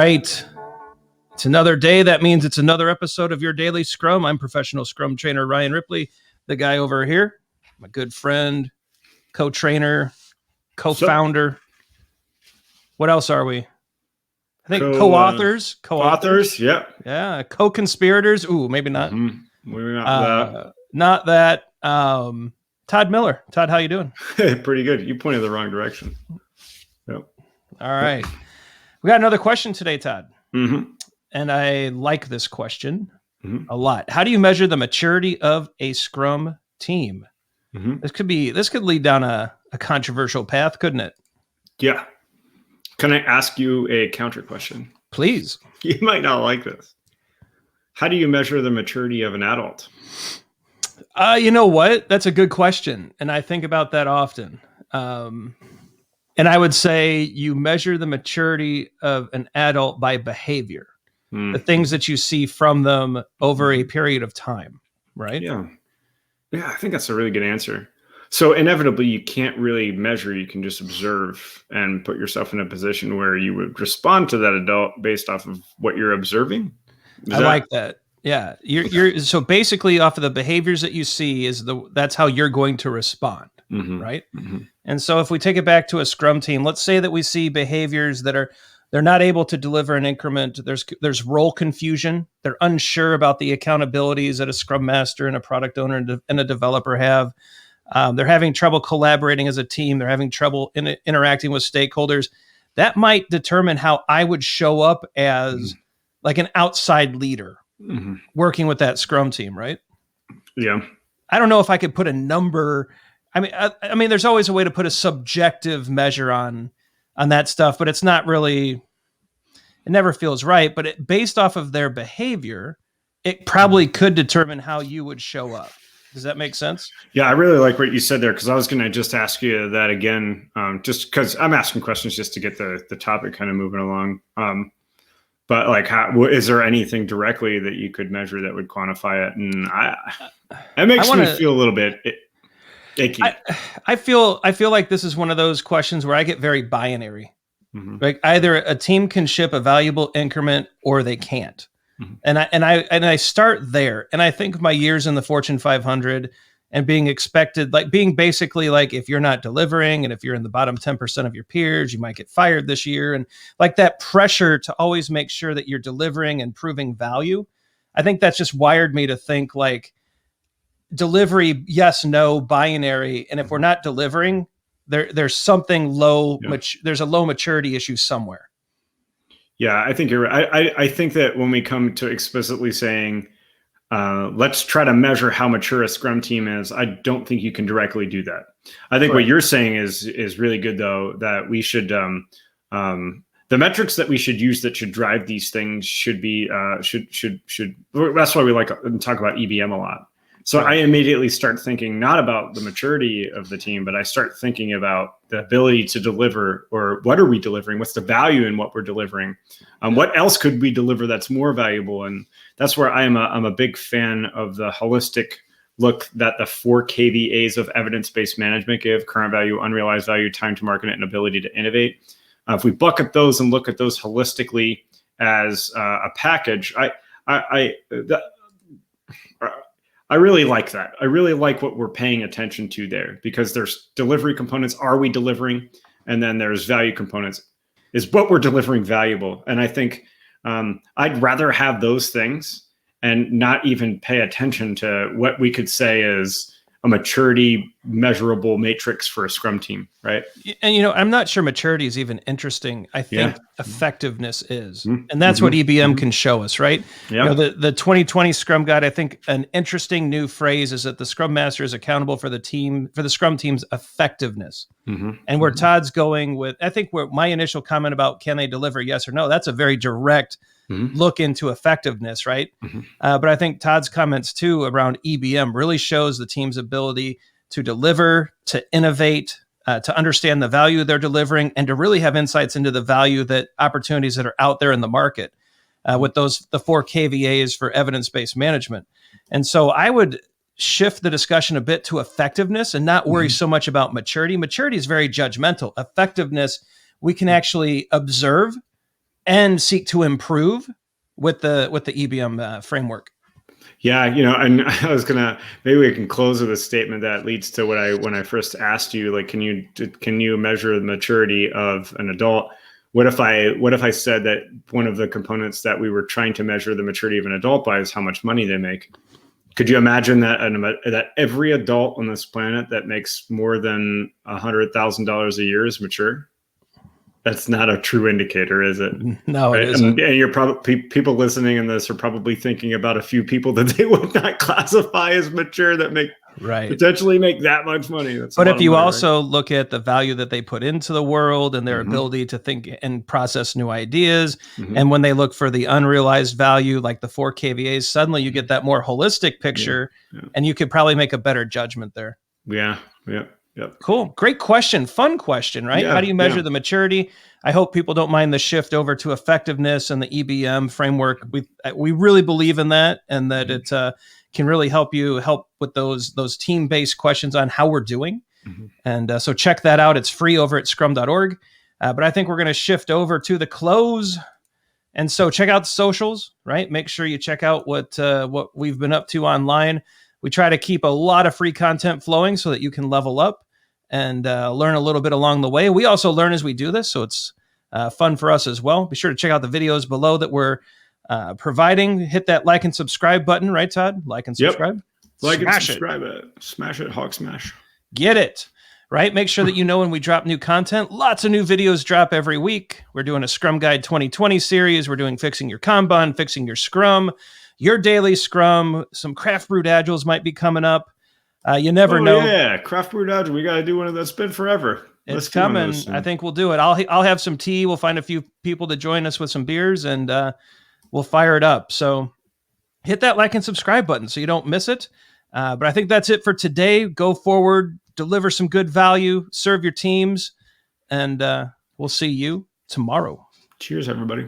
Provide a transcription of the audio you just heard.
right. It's another day. That means it's another episode of your daily Scrum. I'm professional Scrum trainer Ryan Ripley, the guy over here, my good friend, co-trainer, co-founder. What else are we? I think co-authors. Co-authors, yep. Yeah, co-conspirators. Ooh, maybe not. Maybe not that. Not that. Todd Miller. Todd, how you doing? Pretty good. You pointed the wrong direction. Yep. All right. We got another question today, Todd. Mm-hmm. And I like this question a lot. How do you measure the maturity of a Scrum team? Mm-hmm. This could lead down a controversial path, couldn't it? Yeah. Can I ask you a counter question? Please. You might not like this. How do you measure the maturity of an adult? You know what? That's a good question. And I think about that often. And I would say you measure the maturity of an adult by behavior. The things that you see from them over a period of time, right? Yeah, I think that's a really good answer. So inevitably, you can't really measure. You can just observe and put yourself in a position where you would respond to that adult based off of what you're observing. Like that. Yeah, you're so basically off of the behaviors that you see that's how you're going to respond, right? Mm-hmm. And so if we take it back to a Scrum team, let's say that we see behaviors that they're not able to deliver an increment. There's role confusion. They're unsure about the accountabilities that a Scrum Master and a product owner and a developer have. They're having trouble collaborating as a team. They're having trouble interacting with stakeholders. That might determine how I would show up as like an outside leader working with that Scrum team, right? Yeah. I don't know if I could put a number. I mean, there's always a way to put a subjective measure on that stuff, but it's not really, it never feels right. But based off of their behavior, it probably could determine how you would show up. Does that make sense? Yeah, I really like what you said there, because I was going to just ask you that again, just because I'm asking questions just to get the topic kind of moving along. But like, is there anything directly that you could measure that would quantify it? And it makes me feel a little bit icky. I feel like this is one of those questions where I get very binary. Like either a team can ship a valuable increment or they can't. And I start there. And I think my years in the Fortune 500 and being expected, like being basically like, if you're not delivering and if you're in the bottom 10% of your peers, you might get fired this year. And like that pressure to always make sure that you're delivering and proving value. I think that's just wired me to think like delivery, yes, no, binary. And if we're not delivering, there's something low, there's a low maturity issue somewhere. Yeah, I think you're right. I think that when we come to explicitly saying, let's try to measure how mature a Scrum team is, I don't think you can directly do that. I think what you're saying is really good, though, that we should, the metrics that we should use that should drive these things should be, that's why we like to talk about EBM a lot. So I immediately start thinking not about the maturity of the team, but I start thinking about the ability to deliver, or what are we delivering? What's the value in what we're delivering? What else could we deliver that's more valuable? And that's where I'm a big fan of the holistic look that the 4 KVAs of evidence-based management give: current value, unrealized value, time to market, and ability to innovate. If we bucket those and look at those holistically as a package, I really like that. I really like what we're paying attention to there, because there's delivery components. Are we delivering? And then there's value components. Is what we're delivering valuable? And I think I'd rather have those things and not even pay attention to what we could say is a maturity measurable matrix for a Scrum team, right? And, I'm not sure maturity is even interesting. I think effectiveness is. And that's what EBM can show us, right? Yeah. The 2020 Scrum Guide, I think an interesting new phrase is that the Scrum Master is accountable for the Scrum team's effectiveness. And where Todd's going with, I think where my initial comment about can they deliver, yes or no, that's a very direct look into effectiveness, right? But I think Todd's comments too around EBM really shows the team's ability to deliver, to innovate, to understand the value they're delivering, and to really have insights into the value that opportunities that are out there in the market with the 4 KVAs for evidence-based management. And so I would shift the discussion a bit to effectiveness and not worry so much about maturity. Maturity is very judgmental. Effectiveness, we can actually observe and seek to improve with the EBM framework. Yeah, and I was maybe we can close with a statement that leads to when I first asked you, like, can you measure the maturity of an adult? What if I said that one of the components that we were trying to measure the maturity of an adult by is how much money they make? Could you imagine that every adult on this planet that makes more than $100,000 a year is mature? That's not a true indicator, is it? No, it isn't. And you're probably people listening in this are probably thinking about a few people that they would not classify as mature that potentially make that much money. But if you also look at the value that they put into the world and their ability to think and process new ideas, and when they look for the unrealized value, like the 4 KVAs, suddenly you get that more holistic picture, and you could probably make a better judgment there. Yeah. Yep. Cool. Great question. Fun question, right? How do you measure the maturity? I hope people don't mind the shift over to effectiveness and the EBM framework. We really believe in that, and that it can really help with those team-based questions on how we're doing. And so check that out. It's free over at scrum.org. But I think we're going to shift over to the close. And so check out the socials, right? Make sure you check out what we've been up to online. We try to keep a lot of free content flowing so that you can level up and learn a little bit along the way. We also learn as we do this, so it's fun for us as well. Be sure to check out the videos below that we're providing. Hit that like and subscribe button, right, Todd? Like and subscribe. Like and subscribe it. Smash it, hawk smash. Get it, right? Make sure that you know when we drop new content. Lots of new videos drop every week. We're doing a Scrum Guide 2020 series. We're doing Fixing Your Kanban, Fixing Your Scrum, Your Daily Scrum. Some Craft Brewed Agiles might be coming up. You never know. Yeah, Craft Brewed Agile. We got to do one of those. It's been forever. It's coming. I think we'll do it. I'll have some tea. We'll find a few people to join us with some beers, and we'll fire it up. So hit that like and subscribe button so you don't miss it. But I think that's it for today. Go forward, deliver some good value, serve your teams, and we'll see you tomorrow. Cheers, everybody.